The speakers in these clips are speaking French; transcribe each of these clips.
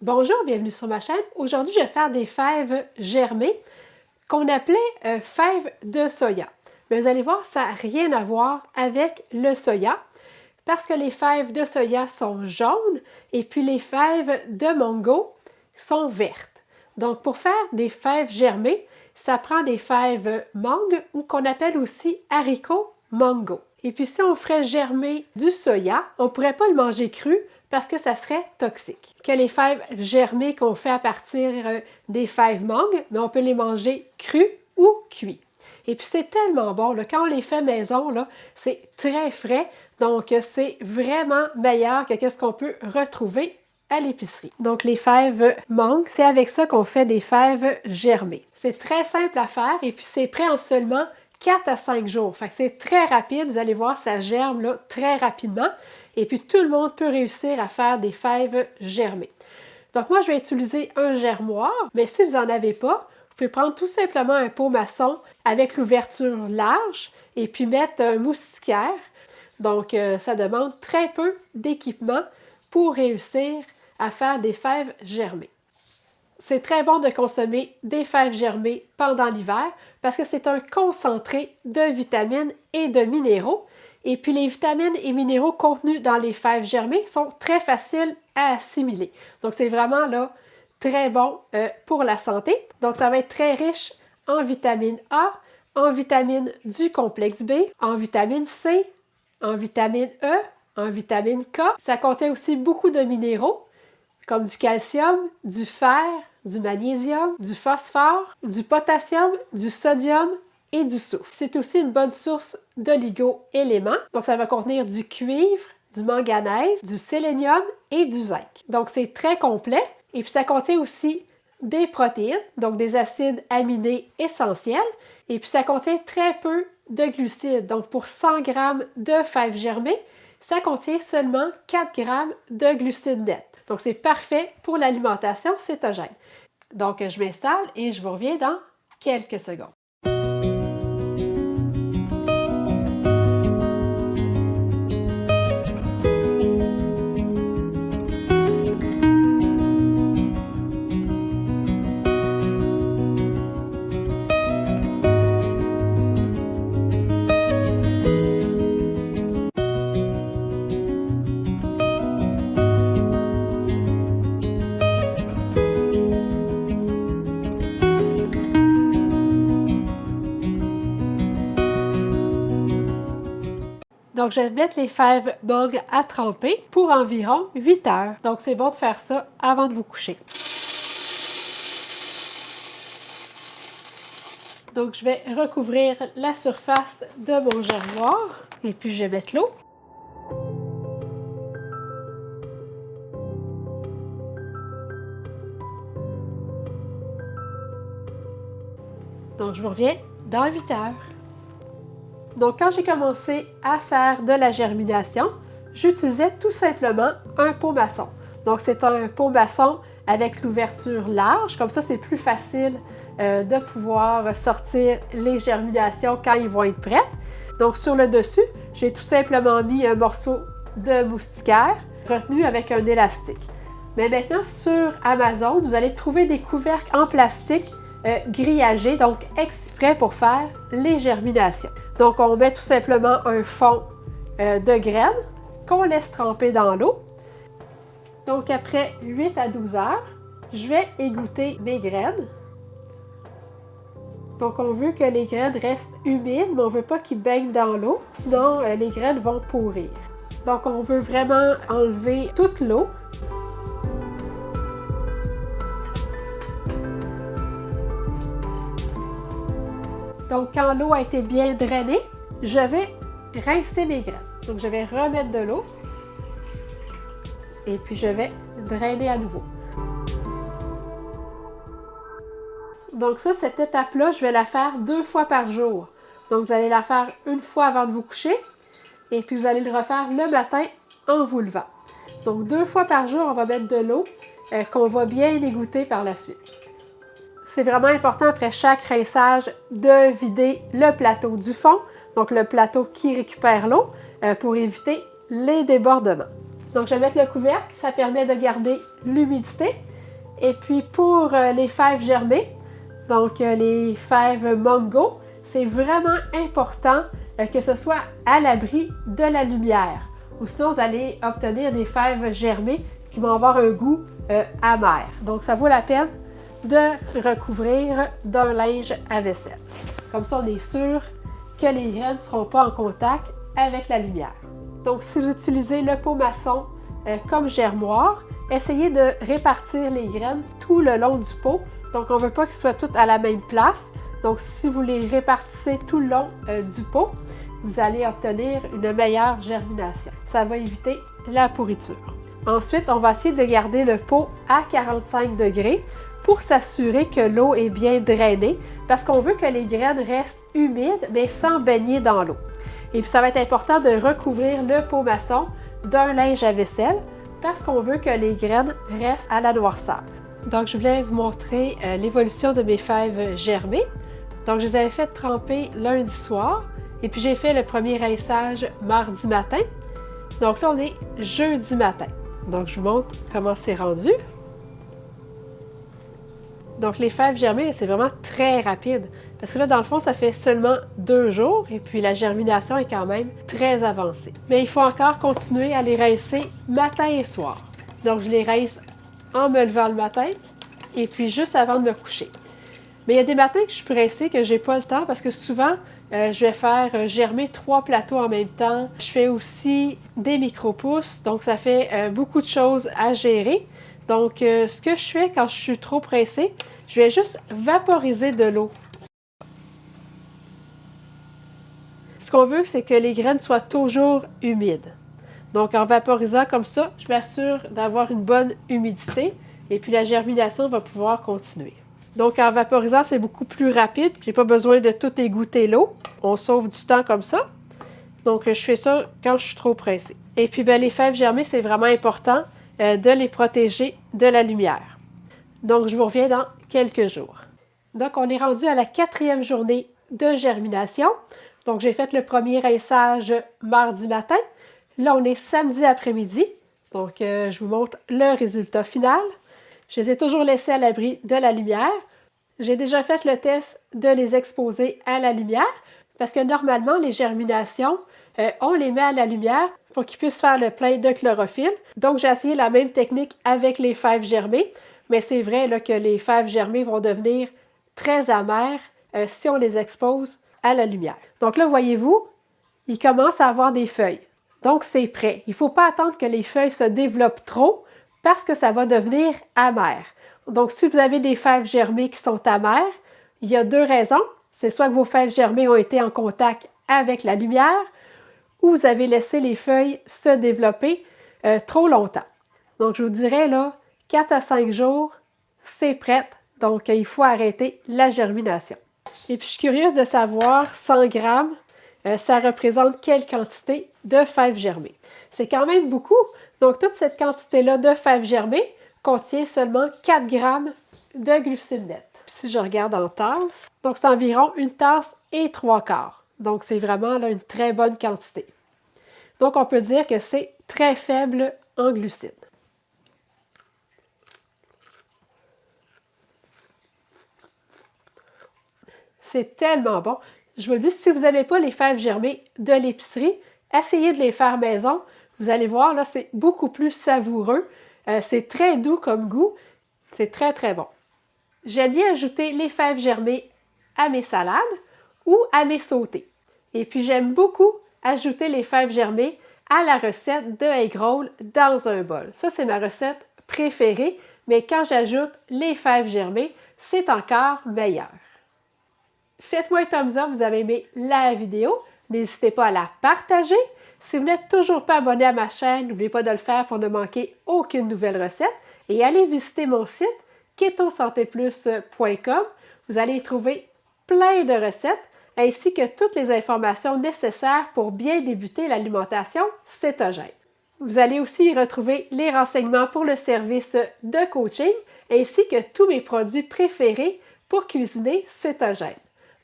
Bonjour, bienvenue sur ma chaîne. Aujourd'hui, je vais faire des fèves germées qu'on appelait fèves de soya. Mais vous allez voir, ça n'a rien à voir avec le soya parce que les fèves de soya sont jaunes et puis les fèves de mango sont vertes. Donc, pour faire des fèves germées, ça prend des fèves mangue ou qu'on appelle aussi haricots mango. Et puis, si on ferait germer du soya, on ne pourrait pas le manger cru parce que ça serait toxique. Que les fèves germées qu'on fait à partir des fèves mangue, mais on peut les manger crues ou cuits. Et puis c'est tellement bon, là, quand on les fait maison, c'est très frais, donc c'est vraiment meilleur que ce qu'on peut retrouver à l'épicerie. Donc les fèves mangue, c'est avec ça qu'on fait des fèves germées. C'est très simple à faire et puis c'est prêt en seulement 4 à 5 jours. Fait que c'est très rapide, vous allez voir, ça germe là, très rapidement. Et puis tout le monde peut réussir à faire des fèves germées. Donc moi, je vais utiliser un germoir, mais si vous n'en avez pas, vous pouvez prendre tout simplement un pot maçon avec l'ouverture large et puis mettre un moustiquaire. Donc ça demande très peu d'équipement pour réussir à faire des fèves germées. C'est très bon de consommer des fèves germées pendant l'hiver parce que c'est un concentré de vitamines et de minéraux. Et puis les vitamines et minéraux contenus dans les fèves germées sont très faciles à assimiler. Donc c'est vraiment là très bon pour la santé. Donc ça va être très riche en vitamine A, en vitamine du complexe B, en vitamine C, en vitamine E, en vitamine K. Ça contient aussi beaucoup de minéraux comme du calcium, du fer, du magnésium, du phosphore, du potassium, du sodium et du soufre. C'est aussi une bonne source d'oligo-éléments. Donc, ça va contenir du cuivre, du manganèse, du sélénium et du zinc. Donc, c'est très complet. Et puis, ça contient aussi des protéines, donc des acides aminés essentiels. Et puis, ça contient très peu de glucides. Donc, pour 100 g de fèves germées, ça contient seulement 4 g de glucides nets. Donc, c'est parfait pour l'alimentation cétogène. Donc, je m'installe et je vous reviens dans quelques secondes. Donc, je vais mettre les fèves mangue à tremper pour environ 8 heures. Donc, c'est bon de faire ça avant de vous coucher. Donc, je vais recouvrir la surface de mon germoir et puis je vais mettre l'eau. Donc, je vous reviens dans 8 heures. Donc, quand j'ai commencé à faire de la germination, j'utilisais tout simplement un pot maçon. Donc, c'est un pot maçon avec l'ouverture large. Comme ça, c'est plus facile de pouvoir sortir les germinations quand ils vont être prêts. Donc, sur le dessus, j'ai tout simplement mis un morceau de moustiquaire retenu avec un élastique. Mais maintenant, sur Amazon, vous allez trouver des couvercles en plastique grillagés, donc exprès pour faire les germinations. Donc, on met tout simplement un fond de graines qu'on laisse tremper dans l'eau. Donc, après 8 à 12 heures, je vais égoutter mes graines. Donc, on veut que les graines restent humides, mais on ne veut pas qu'ils baignent dans l'eau, sinon les graines vont pourrir. Donc, on veut vraiment enlever toute l'eau. Donc, quand l'eau a été bien drainée, je vais rincer mes graines. Donc, je vais remettre de l'eau et puis je vais drainer à nouveau. Donc ça, cette étape-là, je vais la faire 2 fois par jour. Donc, vous allez la faire une fois avant de vous coucher et puis vous allez le refaire le matin en vous levant. Donc, 2 fois par jour, on va mettre de l'eau qu'on va bien égoutter par la suite. C'est vraiment important après chaque rinçage de vider le plateau du fond, donc le plateau qui récupère l'eau, pour éviter les débordements. Donc je vais mettre le couvercle, ça permet de garder l'humidité. Et puis pour les fèves germées, donc les fèves mango, c'est vraiment important que ce soit à l'abri de la lumière. Ou sinon, vous allez obtenir des fèves germées qui vont avoir un goût amer. Donc, ça vaut la peine de recouvrir d'un linge à vaisselle. Comme ça, on est sûr que les graines ne seront pas en contact avec la lumière. Donc, si vous utilisez le pot maçon comme germoir, essayez de répartir les graines tout le long du pot. Donc, on ne veut pas qu'ils soient toutes à la même place. Donc, si vous les répartissez tout le long du pot, vous allez obtenir une meilleure germination. Ça va éviter la pourriture. Ensuite, on va essayer de garder le pot à 45 degrés pour s'assurer que l'eau est bien drainée parce qu'on veut que les graines restent humides mais sans baigner dans l'eau. Et puis, ça va être important de recouvrir le pot maçon d'un linge à vaisselle parce qu'on veut que les graines restent à la noirceur. Donc, je voulais vous montrer l'évolution de mes fèves germées. Donc, je les avais fait tremper lundi soir et puis j'ai fait le premier rinçage mardi matin. Donc là, on est jeudi matin. Donc, je vous montre comment c'est rendu. Donc, les fèves germées, c'est vraiment très rapide. Parce que là, dans le fond, ça fait seulement 2 jours et puis la germination est quand même très avancée. Mais il faut encore continuer à les rincer matin et soir. Donc, je les rince en me levant le matin et puis juste avant de me coucher. Mais il y a des matins que je suis pressée, que j'ai pas le temps parce que souvent, je vais faire germer 3 plateaux en même temps. Je fais aussi des micro-pousses, donc ça fait beaucoup de choses à gérer. Donc, ce que je fais quand je suis trop pressée, je vais juste vaporiser de l'eau. Ce qu'on veut, c'est que les graines soient toujours humides. Donc, en vaporisant comme ça, je m'assure d'avoir une bonne humidité et puis la germination va pouvoir continuer. Donc, en vaporisant, c'est beaucoup plus rapide. Je n'ai pas besoin de tout égoutter l'eau. On sauve du temps comme ça. Donc, je fais ça quand je suis trop pressée. Et puis, les fèves germées, c'est vraiment important de les protéger de la lumière. Donc, je vous reviens dans quelques jours. Donc, on est rendu à la 4e journée de germination. Donc, j'ai fait le premier rinçage mardi matin. Là, on est samedi après-midi. Donc, je vous montre le résultat final. Je les ai toujours laissés à l'abri de la lumière. J'ai déjà fait le test de les exposer à la lumière parce que normalement, les germinations, on les met à la lumière pour qu'ils puissent faire le plein de chlorophylle. Donc, j'ai essayé la même technique avec les fèves germées, mais c'est vrai là, que les fèves germées vont devenir très amères si on les expose à la lumière. Donc là, voyez-vous, ils commencent à avoir des feuilles. Donc, c'est prêt. Il ne faut pas attendre que les feuilles se développent trop parce que ça va devenir amer. Donc, si vous avez des fèves germées qui sont amères, il y a 2 raisons. C'est soit que vos fèves germées ont été en contact avec la lumière ou vous avez laissé les feuilles se développer trop longtemps. Donc, je vous dirais, là, 4 à 5 jours, c'est prêt. Donc, il faut arrêter la germination. Et puis, je suis curieuse de savoir, 100 grammes, ça représente quelle quantité de fèves germées. C'est quand même beaucoup. Donc, toute cette quantité-là de fèves germées contient seulement 4 grammes de glucides nets. Puis, si je regarde en tasse, donc c'est environ 1 tasse et 3/4. Donc, c'est vraiment là, une très bonne quantité. Donc, on peut dire que c'est très faible en glucides. C'est tellement bon. Je vous le dis, si vous n'aimez pas les fèves germées de l'épicerie, essayez de les faire maison. Vous allez voir, là, c'est beaucoup plus savoureux. C'est très doux comme goût. C'est très, très bon. J'aime bien ajouter les fèves germées à mes salades ou à mes sautés. Et puis, j'aime beaucoup ajouter les fèves germées à la recette de egg roll dans un bol. Ça, c'est ma recette préférée, mais quand j'ajoute les fèves germées, c'est encore meilleur. Faites-moi un thumbs up, vous avez aimé la vidéo. N'hésitez pas à la partager. Si vous n'êtes toujours pas abonné à ma chaîne, n'oubliez pas de le faire pour ne manquer aucune nouvelle recette. Et allez visiter mon site ketosantéplus.com. Vous allez y trouver plein de recettes ainsi que toutes les informations nécessaires pour bien débuter l'alimentation cétogène. Vous allez aussi y retrouver les renseignements pour le service de coaching ainsi que tous mes produits préférés pour cuisiner cétogène.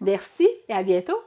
Merci et à bientôt!